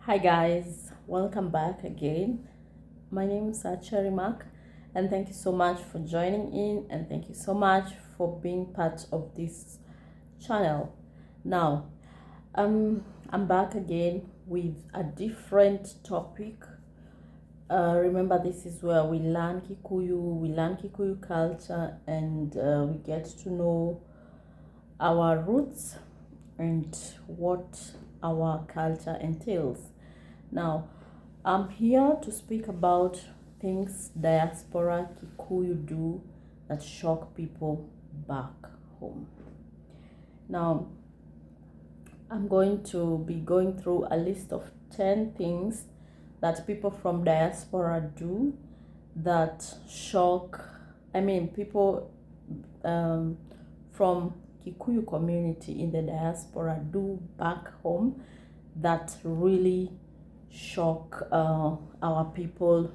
Hi guys, welcome back again. My name is Cherry Mark, and thank you so much for joining in, and thank you so much for being part of this channel. Now, I'm back again with a different topic. Remember, this is where we learn Kikuyu culture, and we get to know our roots and what our culture entails. Now, I'm here to speak about things Diaspora Kikuyu do that shock people back home. Now, I'm going to be going through a list of 10 things that people from diaspora do that shock, people from Kikuyu community in the diaspora do back home that really shock our people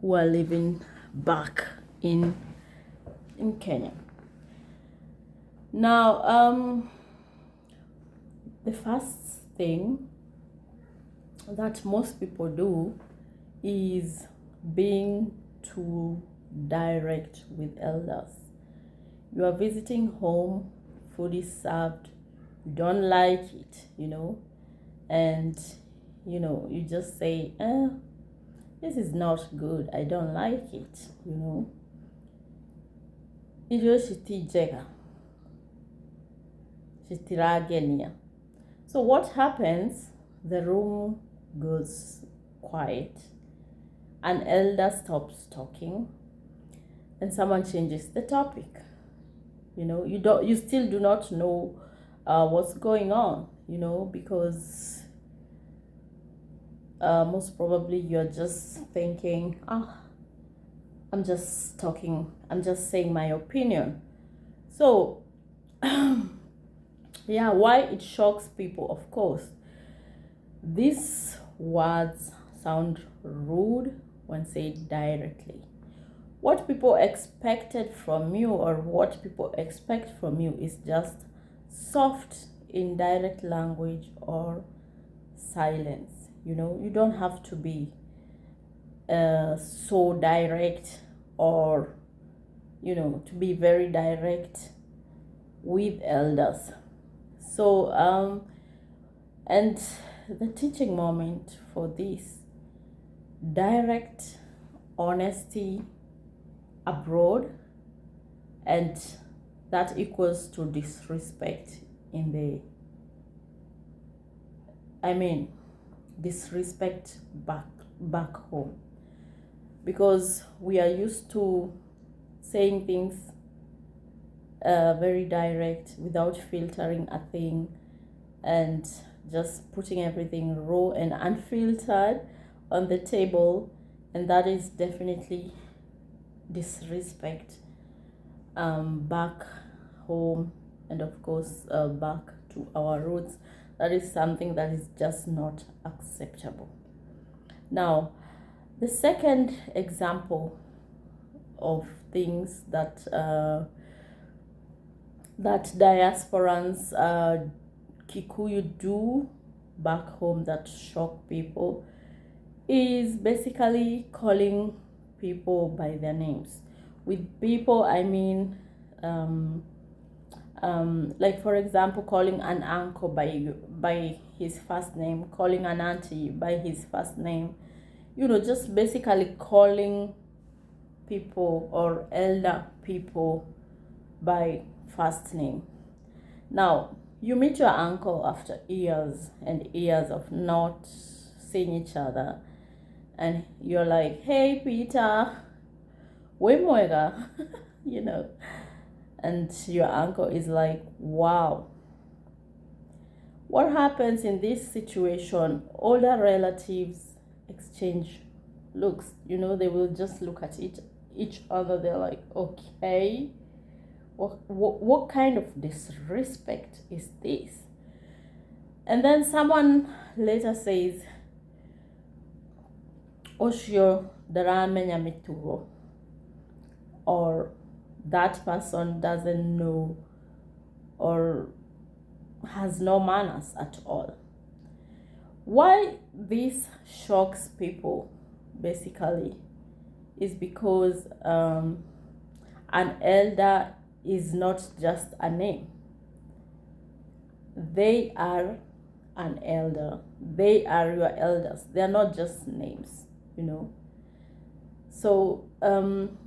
who are living back in Kenya. Now, the first thing that most people do is being too direct with elders. You are visiting home, food is served, you don't like it, and you just say, this is not good, I don't like it, Irio shitijega, shitiragenia. So what happens? The room goes quiet. An elder stops talking, and someone changes the topic. You still do not know what's going on. Because most probably you're just thinking, I'm just talking, I'm just saying my opinion. So, yeah, why it shocks people, of course. These words sound rude when said directly. What people expected from you, or what people expect from you, is just soft, indirect language or silence. You don't have to be so direct, or to be very direct with elders. So and the teaching moment for this: direct honesty abroad, and that equals to disrespect in the disrespect back home, because we are used to saying things very direct without filtering a thing, and just putting everything raw and unfiltered on the table, and that is definitely disrespect back home, and of course back to our roots. That is something that is just not acceptable. Now, the second example of things that diasporans Kikuyu do back home that shock people is basically calling people by their names. With people, I mean, like for example, calling an uncle by his first name, calling an auntie by his first name. Just basically calling people or elder people by first name. Now, you meet your uncle after years and years of not seeing each other, and you're like, hey Peter, we mwega, and your uncle is like, wow. What happens in this situation? Older relatives exchange looks. They will just look at each other. They're like, okay, what kind of disrespect is this? And then someone later says, Oshio daramenya mituro, or that person doesn't know or has no manners at all. Why this shocks people basically is because an elder is not just a name. They are an elder. They are your elders. They are not just names, you know. So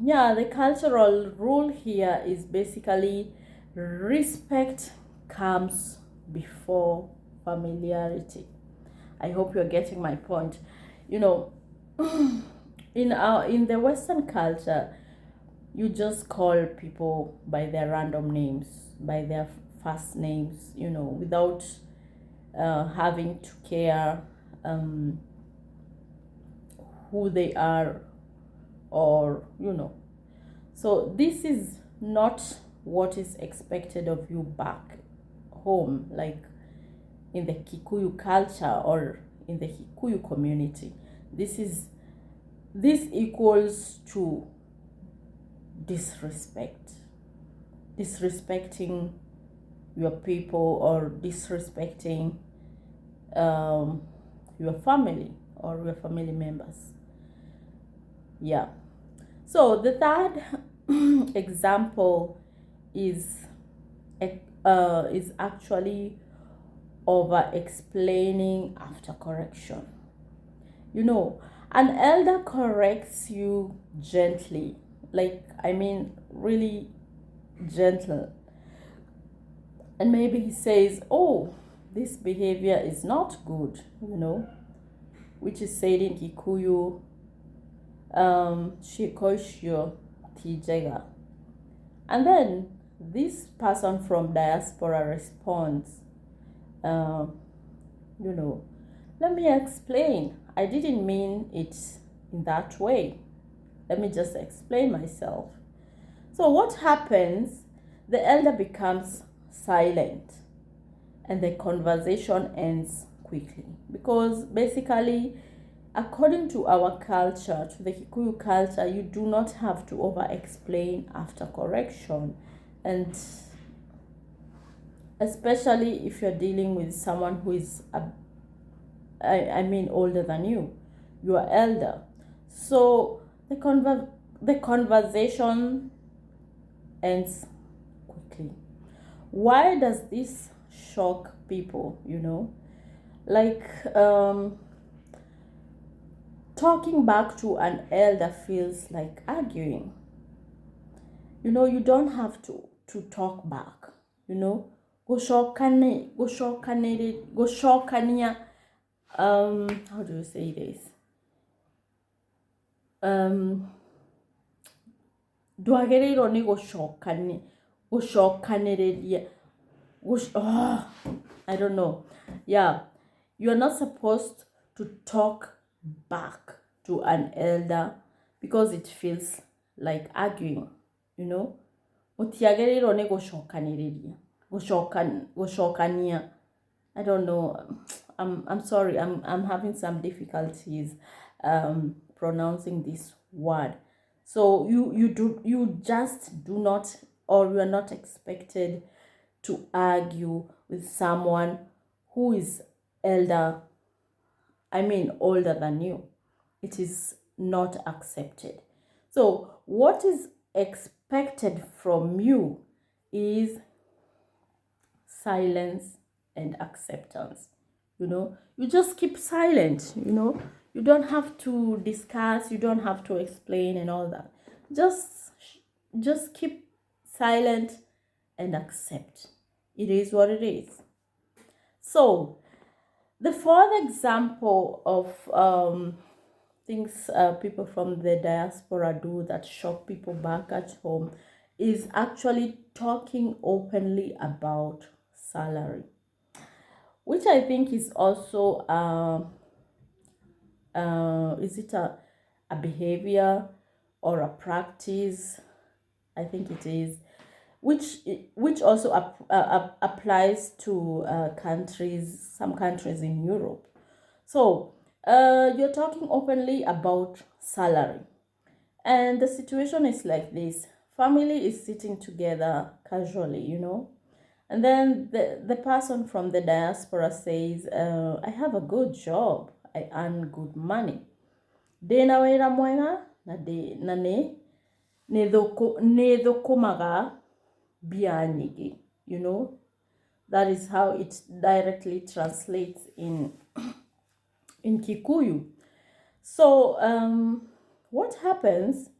yeah, the cultural rule here is basically respect comes before familiarity. I hope you're getting my point. You know, in the Western culture, you just call people by their random names, by their first names, you know, without having to care who they are, or you know. So this is not what is expected of you back home, like in the Kikuyu culture or in the Kikuyu community. This equals to disrespecting your people, or disrespecting your family or your family members. Yeah. So the third example is actually over explaining after correction. You know, an elder corrects you gently, like, I mean, really gentle. And maybe he says, oh, this behavior is not good, you know, which is said in Kikuyu, Shikoshio Tijega. And then this person from diaspora responds, you know, let me explain. I didn't mean it in that way. Let me just explain myself. So what happens? The elder becomes silent and the conversation ends quickly, because basically, according to our culture, to the Kikuyu culture, you do not have to over explain after correction. And especially if you're dealing with someone who is I mean older than you, you are elder. So the conversation ends quickly. Why does this shock people, you know? Like talking back to an elder feels like arguing. You know, you don't have to talk back, you know. Goshokania, how do you say this? Dwagĩrĩirwo nĩ gũcokanĩrĩria. I don't know. Yeah, you're not supposed to talk back to an elder because it feels like arguing, you know. Mũtiagĩrĩirwo nĩ gũcokanĩrĩria, gũcokania. I don't know. I'm sorry. I'm having some difficulties pronouncing this word. So you just do not, or you are not expected to argue with someone who is older than you. It is not accepted. So what is expected from you is silence and acceptance. You know, you just keep silent, you know. You don't have to discuss, you don't have to explain and all that. Just keep silent and accept. It is what it is. So the fourth example of things people from the diaspora do that shock people back at home is actually talking openly about salary, which I think is also is it a behavior or a practice? I think it is, which also applies to some countries in Europe. So you're talking openly about salary, and the situation is like this: family is sitting together casually, you know, And then the person from the diaspora says, I have a good job, I earn good money. Ndĩna wĩra mwega na nĩ thũkũmaga mbia nyingĩ, you know. That is how it directly translates in Kikuyu. So what happens?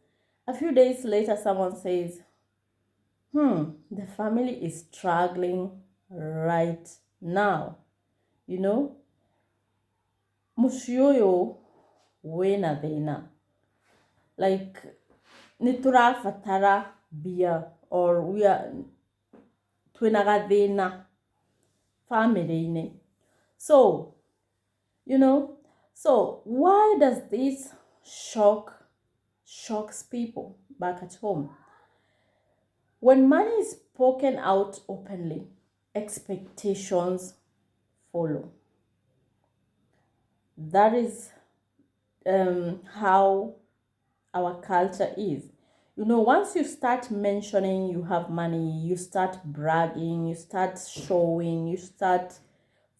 A few days later, someone says, the family is struggling right now, you know. Mushiyoyo wena thina. Like, niturafatara bia, or we are twinaga thina family. So, you know, so why does this shocks people back at home? When money is spoken out openly, expectations follow. That is how our culture is. You know, once you start mentioning you have money, you start bragging, you start showing, you start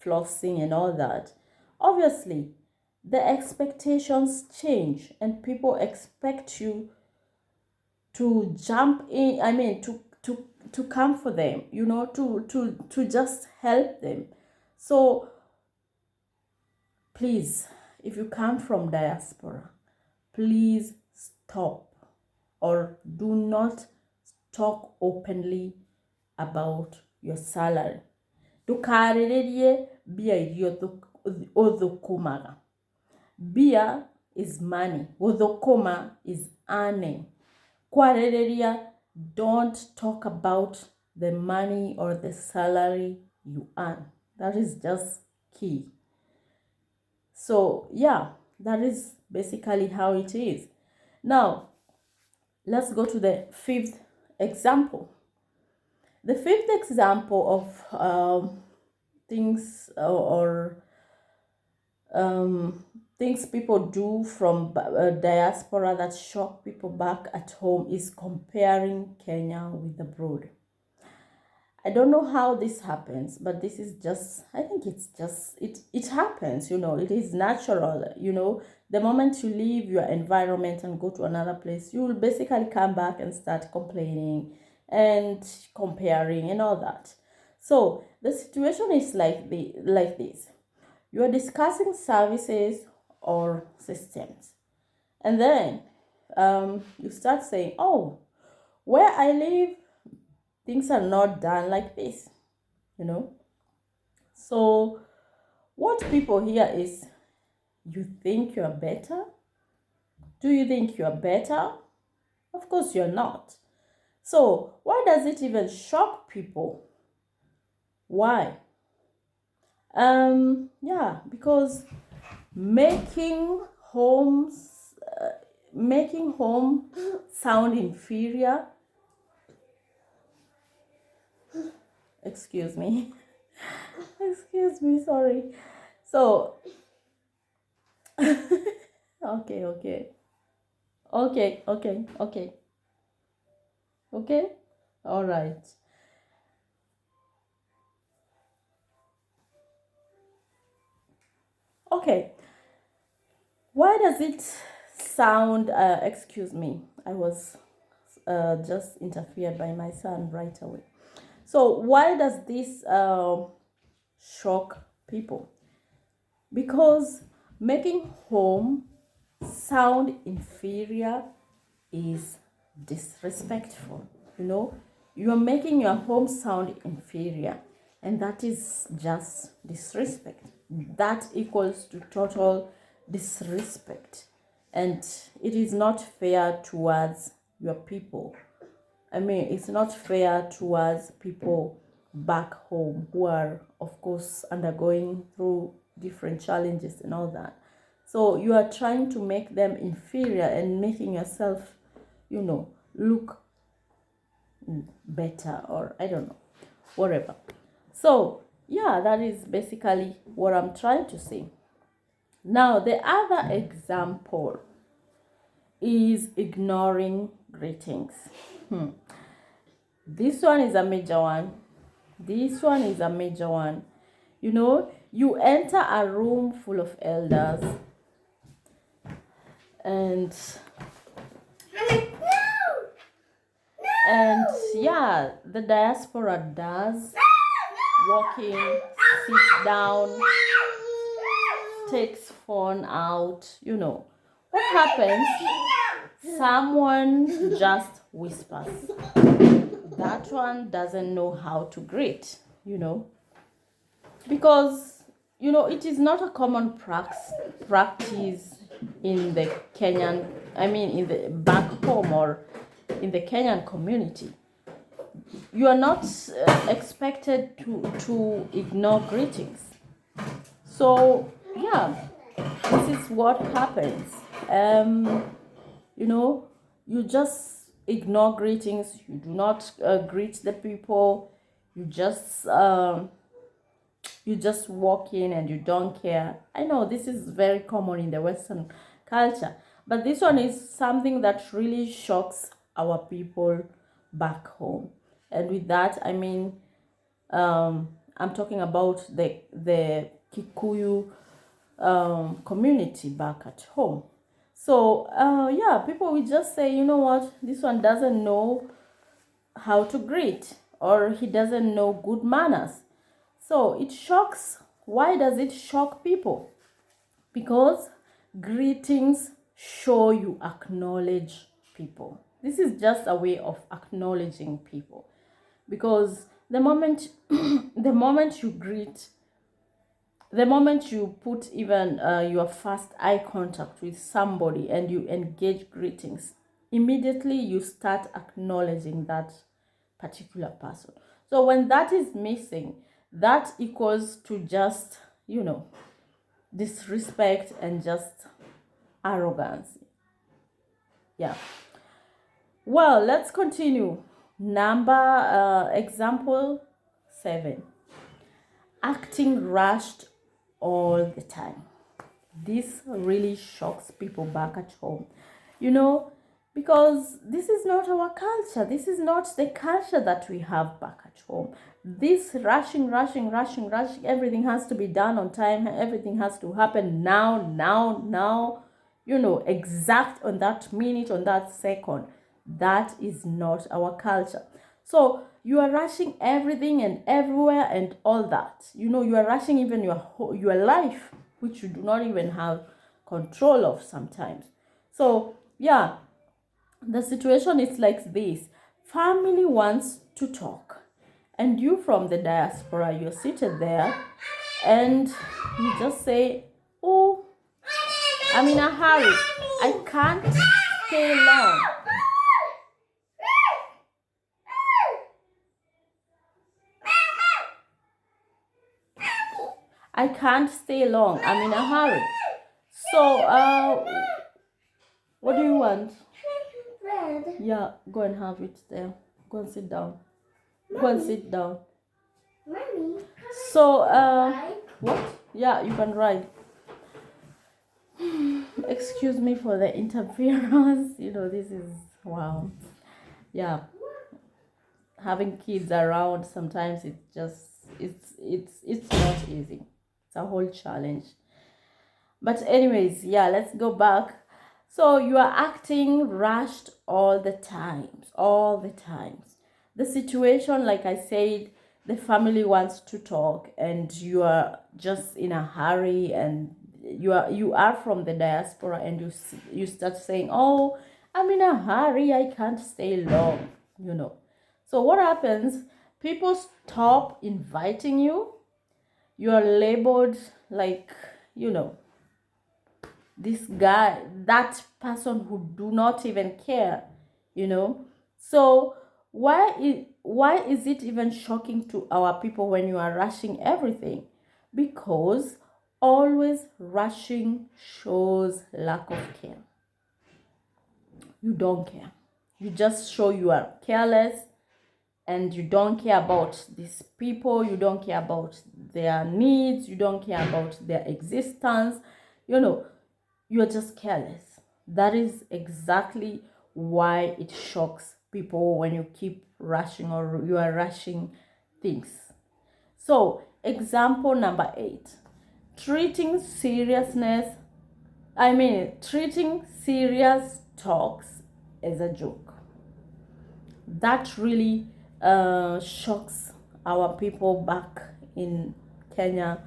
flossing and all that, obviously the expectations change and people expect you to jump in, to come for them, you know, to just help them. So please, if you come from diaspora, please stop, or do not talk openly about your salary. Ndukarĩrĩrie mbia iria ũthũkũmaga. Bia is money. Gũthũkũma is earning. Kwarĩrĩria, don't talk about the money or the salary you earn. That is just key. So yeah, that is basically how it is. Now, let's go to the fifth example. The fifth example of things or things people do from diaspora that shock people back at home is comparing Kenya with abroad. I don't know how this happens, but this is just, I think it's just, it happens, you know, it is natural, you know. The moment you leave your environment and go to another place, you will basically come back and start complaining and comparing and all that. So the situation is like this. You are discussing services or systems, and then you start saying, oh, where I live, things are not done like this, you know. So what people hear is, you think you're better? Do you think you're better? Of course you're not. So why does it even shock people? Why? Yeah, because making home sound inferior. Excuse me, sorry. So okay, all right. Okay, why does it sound, excuse me, I was just interfered by my son right away. So why does this shock people? Because making home sound inferior is disrespectful, you know. You are making your home sound inferior, and that is just disrespect. That equals to total disrespect, and it is not fair towards your people. I mean, it's not fair towards people back home who are, of course, undergoing through different challenges and all that. So you are trying to make them inferior and making yourself, you know, look better, or I don't know, whatever. So yeah, that is basically what I'm trying to say. Now, the other example is ignoring greetings. This one is a major one. This one is a major one. You know, you enter a room full of elders, and yeah, the diaspora does walk in, sit down, takes phone out. You know what happens? Someone just whispers. That one doesn't know how to greet, because it is not a common practice in the Kenyan, I mean in the back home or in the Kenyan community. You are not expected to ignore greetings. So yeah, this is what happens. You just ignore greetings. You do not greet the people. You just walk in and you don't care. I know this is very common in the Western culture, but this one is something that really shocks our people back home. And with that, I mean, I'm talking about the Kikuyu community back at home. So yeah, people will just say, you know what, this one doesn't know how to greet, or he doesn't know good manners. So it shocks. Why does it shock people? Because greetings show you acknowledge people. This is just a way of acknowledging people. Because the moment the moment you greet, the moment you put even your first eye contact with somebody and you engage greetings, immediately you start acknowledging that particular person. So when that is missing, that equals to just, disrespect and just arrogance. Yeah. Well, let's continue. Example 7. Acting rushed all the time. This really shocks people back at home. Because this is not our culture. This is not the culture that we have back at home. This rushing, everything has to be done on time. Everything has to happen now. Exact on that minute, on that second. That is not our culture. So you are rushing everything and everywhere and all that. You are rushing even your life, which you do not even have control of sometimes. So yeah, the situation is like this. Family wants to talk, and you from the diaspora, you're seated there, and you just say, oh, I'm in a hurry, I can't stay long. I can't stay long. I'm in a hurry. So, what do you want? Bread. Yeah, go and have it there. Go and sit down. Mommy. Go and sit down. Mommy, so, what? Yeah, you can ride. Excuse me for the interference. This is, wow. Yeah. Having kids around, sometimes it's not easy. It's a whole challenge. But anyways, yeah, let's go back. So you are acting rushed all the times. The situation, like I said, the family wants to talk and you are just in a hurry, and you are from the diaspora, and you start saying, oh, I'm in a hurry, I can't stay long. So what happens? People stop inviting you. You are labeled like, this guy, that person who do not even care. So why is it even shocking to our people when you are rushing everything? Because always rushing shows lack of care. You don't care. You just show you are careless, and you don't care about these people. You don't care about their needs. You don't care about their existence. You're just careless. That is exactly why it shocks people when you keep rushing, or you are rushing things. So, example number 8. Treating serious talks as a joke. That really shocks our people back in Kenya,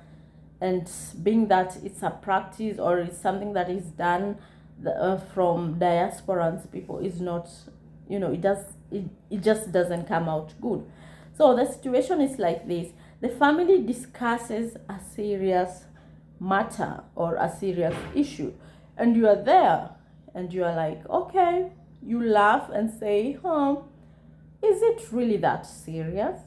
and being that it's a practice or it's something that is done from diasporans people is not, it just doesn't come out good. So the situation is like this: the family discusses a serious matter or a serious issue, and you are there and you are like, okay, you laugh and say, is it really that serious?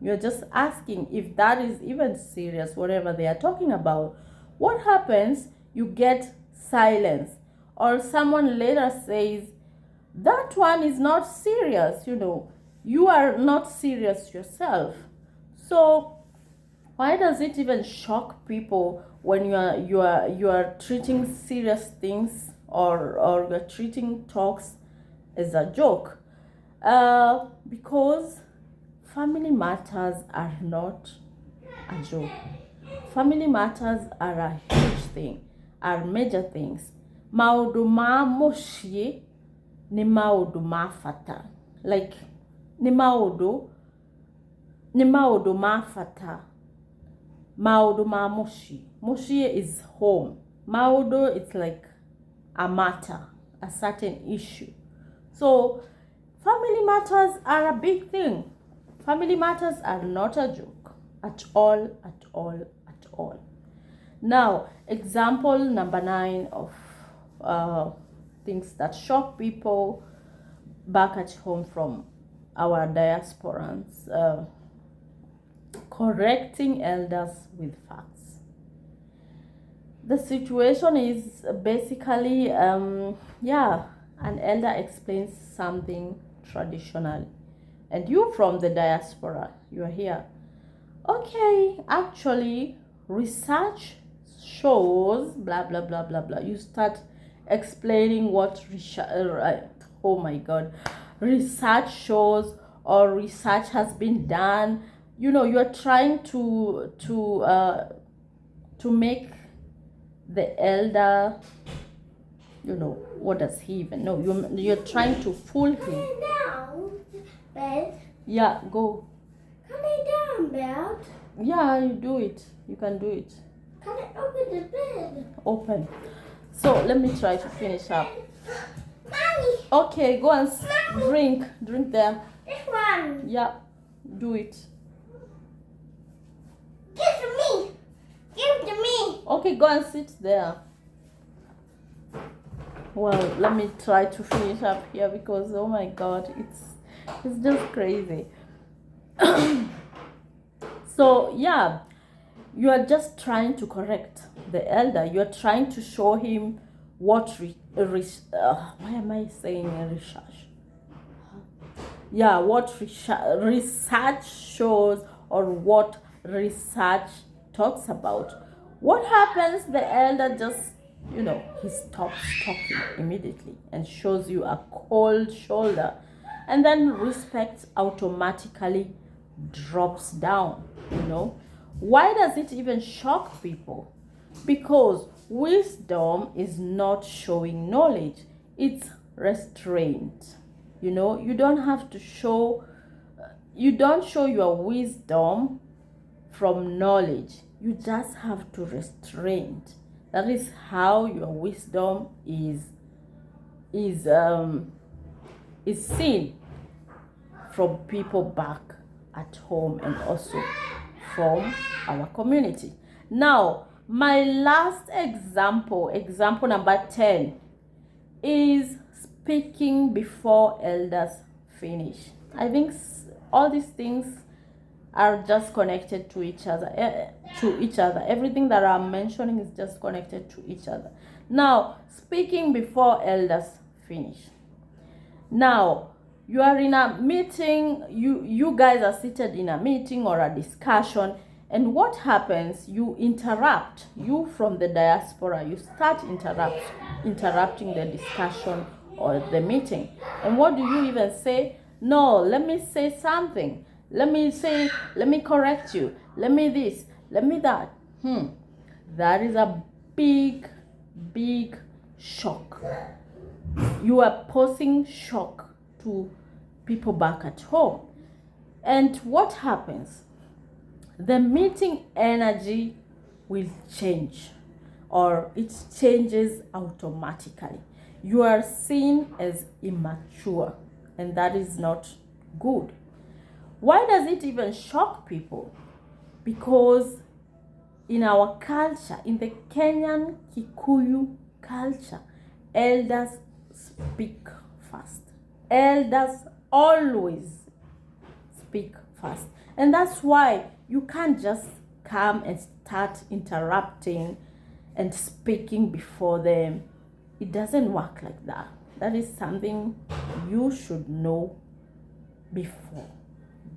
You're just asking if that is even serious, whatever they are talking about. What happens? You get silence, or someone later says, that one is not serious, you are not serious yourself. So why does it even shock people when you are treating serious things or you're treating talks as a joke? Because family matters are not a joke. Family matters are a huge thing, are major things. Maundu ma mushie ni maundu ma fata. Like, ni maundu ma fata. Maundu ma mushie. Mushie is home. Maundu, it's like a matter, a certain issue. So family matters are a big thing. Family matters are not a joke at all, at all, at all. Now, example number 9 of things that shock people back at home from our diasporans. Correcting elders with facts. The situation is basically, an elder explains something traditionally, and you from the diaspora, you're here. Okay, actually, research shows blah blah blah blah blah. You start explaining what research shows or research has been done. You're trying to make the elder, what does he even know? You're trying to fool him. Can I down bed? Yeah, go. Can I down bed? Yeah, you do it. You can do it. Can I open the bed? Open. So let me try to finish up. Mommy. Okay, go and drink. Drink there. This one. Yeah, do it. Give it to me. Give it to me. Okay, go and sit there. Well, let me try to finish up here because oh my god, it's just crazy. So yeah, you are just trying to correct the elder. You are trying to show him what why am I saying research? Yeah, what research shows or what research talks about. What happens? The elder just, he stops talking immediately and shows you a cold shoulder, and then respect automatically drops down. Why does it even shock people? Because wisdom is not showing knowledge, it's restraint. You don't have to show, you don't show your wisdom from knowledge, you just have to restrain. That is how your wisdom is seen from people back at home and also from our community. Now, my last example number 10, is speaking before elders finish. I think all these things are just connected to each other. Everything that I'm mentioning is just connected to each other. Now, speaking before elders finish. Now, you are in a meeting, you guys are seated in a meeting or a discussion, and what happens? You interrupt. You from the diaspora, you start interrupting the discussion or the meeting. And what do you even say? No, let me say something. let me say, let me correct you, let me this, let me that. That is a big shock. You are posing shock to people back at home. And what happens? The meeting energy will change, or it changes automatically. You are seen as immature, and that is not good. Why does it even shock people? Because in our culture, in the Kenyan Kikuyu culture, elders speak first. Elders always speak first. And that's why you can't just come and start interrupting and speaking before them. It doesn't work like that. That is something you should know before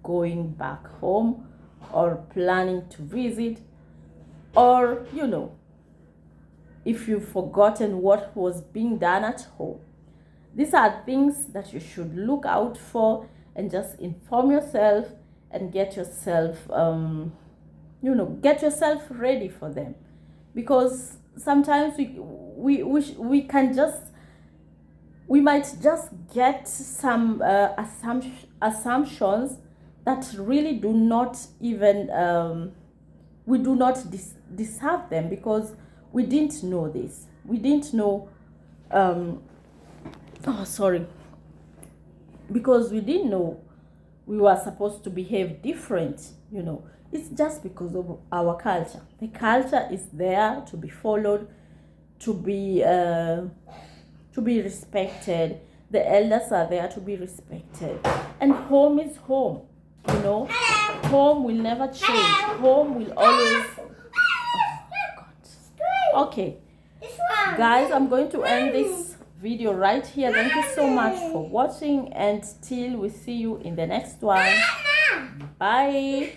going back home or planning to visit, or if you've forgotten what was being done at home. These are things that you should look out for and just inform yourself and get yourself get yourself ready for them, because sometimes we might just get some assumptions that really do not even we do not deserve them, because we didn't know this. We didn't know because we didn't know we were supposed to behave different. It's just because of our culture. The culture is there to be followed, to be respected. The elders are there to be respected, and home is home. Home will never change. Home will always. Okay, guys, I'm going to end this video right here. Thank you so much for watching, and till we see you in the next one. Bye.